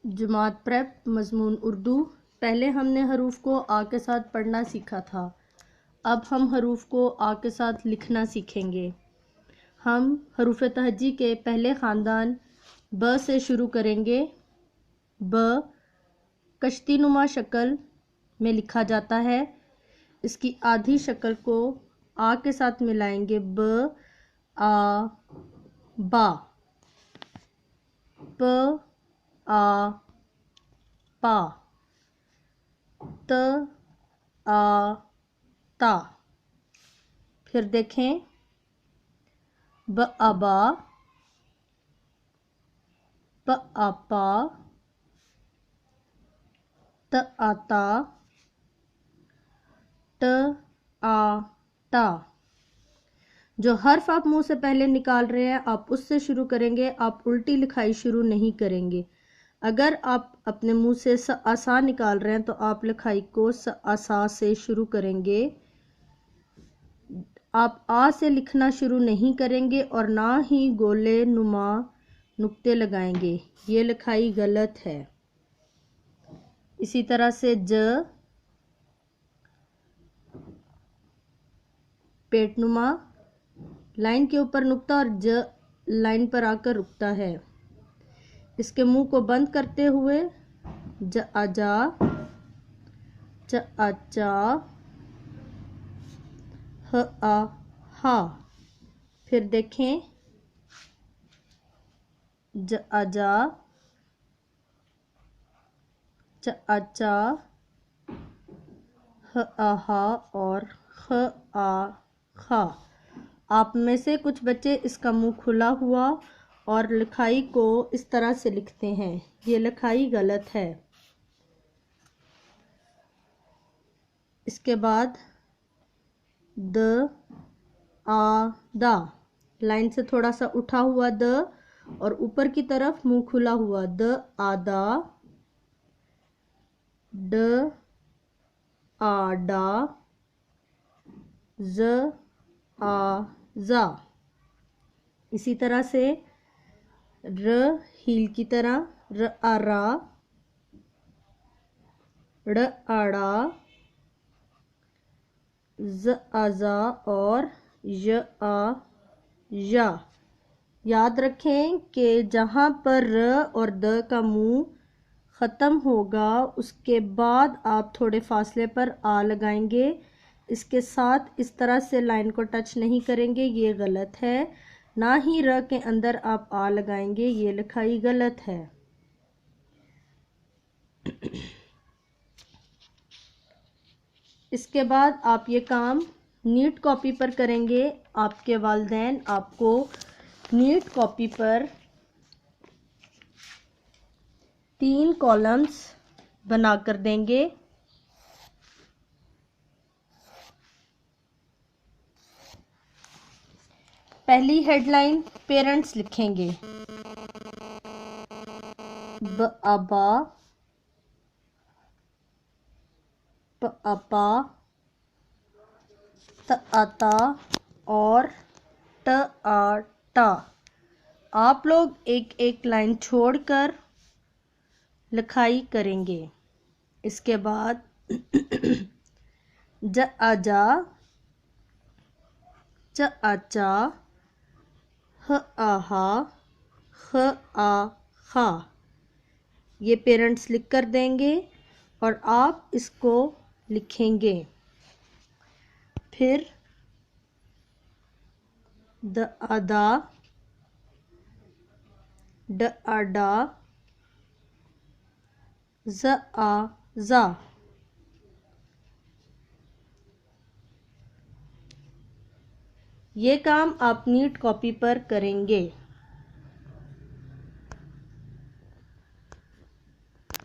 जमात prep मज़मून Urdu. पहले हमने हरूफ को आ के साथ पढ़ना सीखा था। अब हम हरूफ को आ के साथ लिखना सीखेंगे। हम हरूफ तहज्जी के पहले ख़ानदान ब से शुरू करेंगे। ब कश्ती नुमा शक्ल में लिखा जाता है। इसकी आधी शक्ल को आ के साथ मिलाएंगे। ब आ बा, प आ पा, त आ ता। फिर देखें, ब आबा, प आपा, त आता, ट आ ता। जो हर्फ आप मुंह से पहले निकाल रहे हैं आप उससे शुरू करेंगे। आप उल्टी लिखाई शुरू नहीं करेंगे। अगर आप अपने मुंह से स आसा निकाल रहे हैं तो आप लिखाई को स आसा से शुरू करेंगे। आप आ से लिखना शुरू नहीं करेंगे और ना ही गोले नुमा नुक्ते लगाएंगे। ये लिखाई गलत है। इसी तरह से ज पेटनुमा, लाइन के ऊपर नुक्ता और ज लाइन पर आकर रुकता है। इसके मुंह को बंद करते हुए ज आजा, च आचा, ह आ हा। फिर देखें, ज आजा, च आचा, ह आहा और ख आ खा। आप में से कुछ बच्चे इसका मुंह खुला हुआ और लिखाई को इस तरह से लिखते हैं। ये लिखाई गलत है। इसके बाद द आ दा, लाइन से थोड़ा सा उठा हुआ द और ऊपर की तरफ मुंह खुला हुआ। द आदा, ड आडा, ज आ जा। इसी तरह से र हील की तरह, र आरा, ड़ आड़ा, ज आजा और य आ या। याद रखें कि जहाँ पर र और द का मुंह ख़त्म होगा उसके बाद आप थोड़े फासले पर आ लगाएंगे। इसके साथ इस तरह से लाइन को टच नहीं करेंगे, ये गलत है। ना ही र के अंदर आप आ लगाएंगे, ये लिखाई गलत है। इसके बाद आप ये काम नीट कॉपी पर करेंगे। आपके वालिदैन आपको नीट कॉपी पर 3 कॉलम्स बनाकर देंगे। पहली हेडलाइन पेरेंट्स लिखेंगे। ब आबा, प आपा, त आता और ट आ टा। आप लोग एक एक लाइन छोड़कर लिखाई करेंगे। इसके बाद ज आजा, च आचा, ह आहा, ख आ खा। ये पेरेंट्स लिख कर देंगे और आप इसको लिखेंगे। फिर द आदा, ड आडा, ज आ जा। ये काम आप नीट कॉपी पर करेंगे।